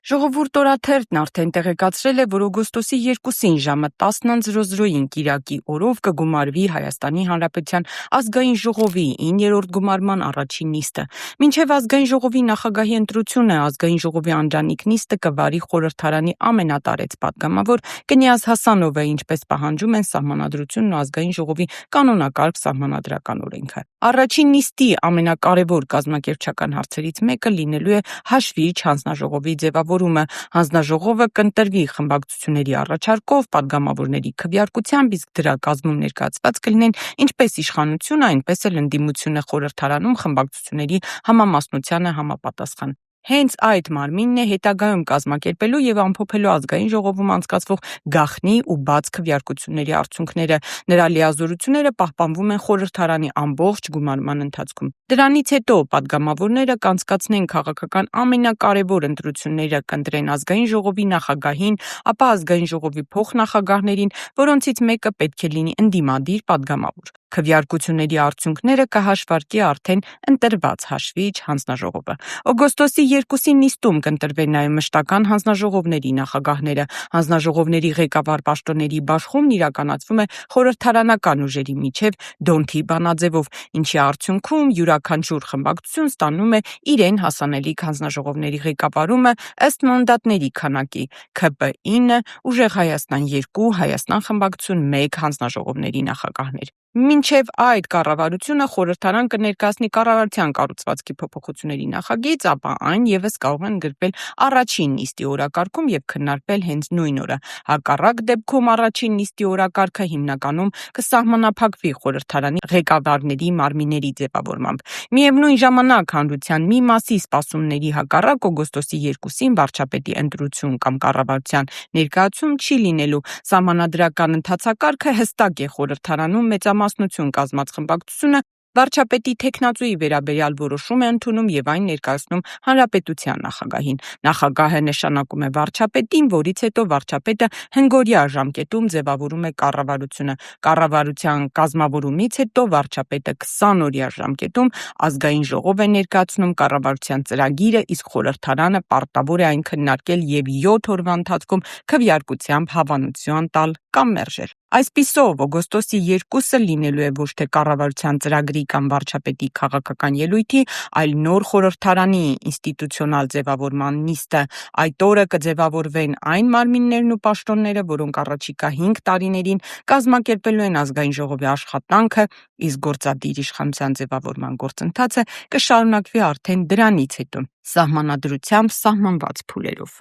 Ժողովուրդ օրաթերթն արդեն տեղեկացրել է, որ օգոստոսի 2-ին ժամը 10:00-ին Կիրակի օրով կգումարվի Հայաստանի Հանրապետության ազգային ժողովի 9-րդ գումարման առաջին նիստը։ Մինչև ազգային ժողովի նախագահի ընտրությունը ազգային ժողովի անդրանիկ նիստը կվարի խորհրդարանի ամենատարեց պատգամավոր Կնյազ Հասանովը, ինչպես պահանջում են Սահմանադրությունն ու ազգային ժողովի կանոնակարգ սահմանադրական օրենքը։ Առաջին նիստի ամենակարևոր կազմակերպչական հարցերից մեկը լինելու է հաշվիչ հանձնաժողովի ձևավորումը։ Հանձնաժողովը կընտրվի խմբակցությունների առաջարկով, պատգամավորների քվեարկությամբ, իսկ դրա կազմում ներկայացված կլինեն ինչպես իշխանությունը, այնպես էլ ընդդիմությունը խորհրդարանում խմբակցությունների համամասնությանը համապատասխան։ Հենց այդ մարմինն է հետագայում կազմակերպելու եւ ամփոփելու ազգային ժողովում անցկացվող գաղտնի ու բաց քվեարկությունների արդյունքները։ Նրա լիազորությունները պահպանվում են խորհրդարանի ամբողջ գումարման ընթացքում։ Դրանից հետո պատգամավորները կանցկացնեն քաղաքական ամենակարևոր ընտրությունները, կընտրեն ազգային ժողովի նախագահին, ապա ազգային ժողովի փոխնախագահներին, որոնցից մեկը պետք է լինի ընդդիմադիր պատգամավոր։ Քվեարկությունների արդյունքները կհաշվարկի արդեն ընտրված հաշվիչ հանձնաժողովը։ Օգոստոսի 2-ի նիստում կընտրվեն նաև մշտական հանձնաժողովների նախագահները։ Հանձնաժողովների ղեկավար պաշտոնների բաշխումն իրականացվում է խորհրդարանական ուժերի միջև դոնթի բանաձևով, ինչի արդյունքում յուրաքանչյուր խմբակցություն ստանում է իրեն հասանելիք հանձնաժողովների ղեկավարումը ըստ մանդատների քանակի՝ ՔՊ 9, Ուժեղ Հայաստան 2, Հայաստան խմբակցություն 1 հանձնաժողովների նախագահներ։ Մինչև այդ կառավարությունը խորհրդարան կներկայացնի կառավարության կառուցվածքի փոփոխությունների նախագիծ, ապա այն ևս կարող է ընդգրկվել առաջին նիստի օրակարգում եւ քննարկվել հենց նույն օրը։ Հակառակ դեպքում առաջին նիստի օրակարգը հիմնականում կսահմանափակվի խորհրդարանի ղեկավարների մարմինների ձևավորմամբ։ Միևնույն ժամանակ հանրության մի մասի սպասումների հակառակ օգոստոսի 2-ին վարչապետի ընտրություն կամ կառավարության ներկայացում չի լինելու։ Սահմանադրական ընթացակարգը հստակ է խորհրդարանում մեծամասնություն կազմած խմբակցությունը վարչապետի թեկնածուի վերաբերյալ որոշում է ընդունում եւ այն ներկայացնում հանրապետության նախագահին։ Նախագահը նշանակում է վարչապետին, որից հետո վարչապետը հնգօրյա ժամկետում ձևավորում է կառավարությունը։ Կառավարության կազմավորումից հետո վարչապետը 20-օրյա ժամկետում ազգային ժողով է ներկայացնում կառավարության ծրագիրը, իսկ խորհրդարանը պարտավոր է այն քննարկել եւ 7 օրվա ընթացքում քվեարկությամբ հավանություն տալ կամ մերժել։ Այսպիսով, օգոստոսի 2-ը լինելու է ոչ թե կառավարության ծրագրի կամ վարչապետի քաղաքական ելույթի, այլ նոր խորհրդարանի ինստիտուցիոնալ ձևավորման նիստը։ Այդ օրը կձևավորվեն այն մարմիններն ու պաշտոնները, որոնք առաջիկա 5 տարիներին կազմակերպելու են ազգային ժողովի աշխատանքը, իսկ գործադիր իշխանության ձևավորման գործընթացը կշարունակվի արդեն դրանից հետո, սահմանադրությամբ սահմանված փուլերով։